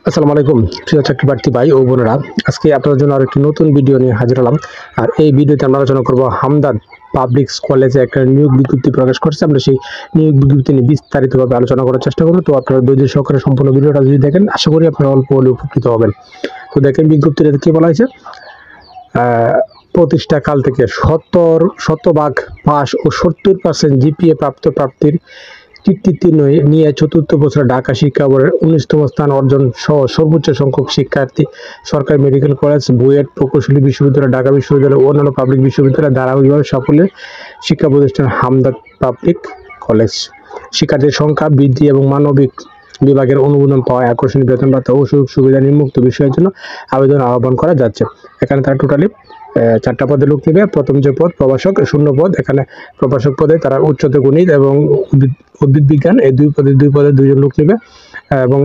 আসসালামু আলাইকুম প্রিয় চাকরি প্রার্থী ভাই ও বোনেরা, আজকে আপনাদের জন্য আরেকটি নতুন ভিডিও নিয়ে হাজির হলাম। আর এই ভিডিওতে আমরা আলোচনা করব হামদর্দ পাবলিক কলেজে একটা নিয়োগ বিজ্ঞপ্তি প্রকাশ করছে। আমরা সেই নিয়োগ বিজ্ঞপ্তি নিয়ে বিস্তারিতভাবে আলোচনা করার চেষ্টা করব। তো আপনারা ধৈর্য সহকারে সম্পূর্ণ ভিডিওটা যদি দেখেন, আশা করি আপনারা অল্প হলেও উপকৃত হবেন। তো দেখেন বিজ্ঞপ্তিতে কি বলা হয়েছে। প্রতিষ্ঠা কাল থেকে শতভাগ পাস ও 70% জিপিএ প্রাপ্ত প্রাপ্তির কৃতিত্ব নিয়ে চতুর্থ বছর ঢাকা শিক্ষা বোর্ডের 19তম স্থান অর্জন সহ সর্বোচ্চ সংখ্যক শিক্ষার্থী সরকারি মেডিকেল কলেজ, বুয়েট, প্রকৌশলী বিশ্ববিদ্যালয়, ঢাকা বিশ্ববিদ্যালয় ও অন্যান্য পাবলিক বিশ্ববিদ্যালয় ধারাবাহিকভাবে সাফল্যের শিক্ষা প্রতিষ্ঠান হামদর্দ পাবলিক কলেজ। শিক্ষার্থীর সংখ্যা বৃদ্ধি এবং মানবিক বিভাগের অনুমোদন পাওয়া আকর্ষণীয় বেতন ভাতা ও সুযোগ সুবিধা নিম্নোক্ত বিষয়ের জন্য আবেদন আহ্বান করা যাচ্ছে। এখানে তারা টোটালি 4টা পদে লোক নেবে। প্রথম যে পদ প্রভাষক, শূন্য পদ। এখানে প্রভাষক পদে তারা উচ্চতর গণিত এবং উদ্ভিদ বিজ্ঞান, এই দুই পদে 2জন লোক নেবে। এবং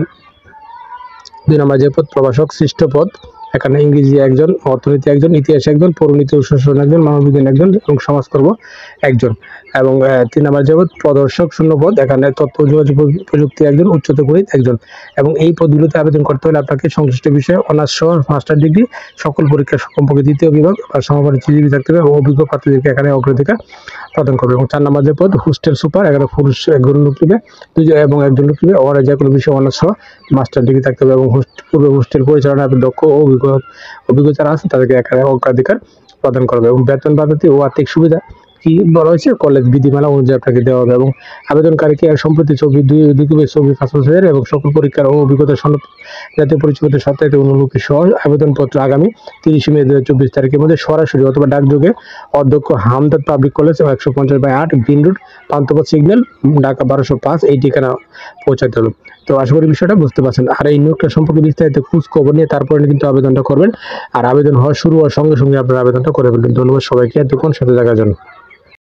2 নম্বর যে পদ প্রভাষক সৃষ্ট পদ, এখানে ইংরেজি 1জন, অর্থনীতি 1জন, ইতিহাস 1জন, পৌরনীতি ও সুশাসন 1জন, মানববিজ্ঞান 1জন এবং সমাজকর্ম 1জন। এবং 3 নম্বর যে পদ প্রদর্শক শূন্য পদ, এখানে তথ্য যোগাযোগ প্রযুক্তি 1জন, উচ্চতর গণিত 1জন। এবং এই পদগুলোতে আবেদন করতে হলে আপনাকে সংশ্লিষ্ট বিষয়ে অনার্স সহ মাস্টার ডিগ্রি, সকল পরীক্ষা কমপক্ষে 2য় বিভাগ বা সমমানের জিপিএ থাকতে হবে এবং অভিজ্ঞ প্রার্থীদেরকে এখানে অগ্রাধিকার প্রদান করবে। এবং 4 নম্বর যে পদ হোস্টেল সুপার, এখানে পুরুষ 1জন লোক নেবে এবং 1জন লোক নেবে। ওরা যে কোনো বিষয়ে অনার্স সহ মাস্টার ডিগ্রি থাকতে হবে এবং পূর্বে হোস্টেল পরিচালনায় দক্ষ ও অভিজ্ঞ যারা আছে তাদেরকে এখানে অগ্রাধিকার প্রদান করবে। এবং বেতন ভাতা ও আর্থিক সুবিধা কি বলা হয়েছে, কলেজ বিধিমালা অনুযায়ী আপনাকে দেওয়া হবে। এবং আবেদনকারীকে সম্প্রতি ছবি, 2 কপি ছবি, পাসপোর্ট এবং সকল পরীক্ষার ও অভিজ্ঞতা সনদ, জাতীয় পরিচয়পত্র সত্যায়িত অনুলিপি সহ আবেদনপত্র আগামী 30 মে 2024 তারিখের মধ্যে সরাসরি অথবা ডাকযোগে অধ্যক্ষ Hamdard public college 150/8 green road, Panthapath signal, Dhaka 1205 এই ঠিকানা পৌঁছাতে হবে। তো আশা করি বিষয়টা বুঝতে পারছেন। আর এই নিয়োগটা সম্পর্কে বিস্তারিত খোঁজ খবর নিয়ে তারপরে কিন্তু আবেদনটা করবেন। আর আবেদন শুরু হওয়ার সঙ্গে সঙ্গে আপনারা আবেদনটা করে ফেলবেন। ধন্যবাদ সবাইকে এতক্ষণ সাথে থাকার জন্য।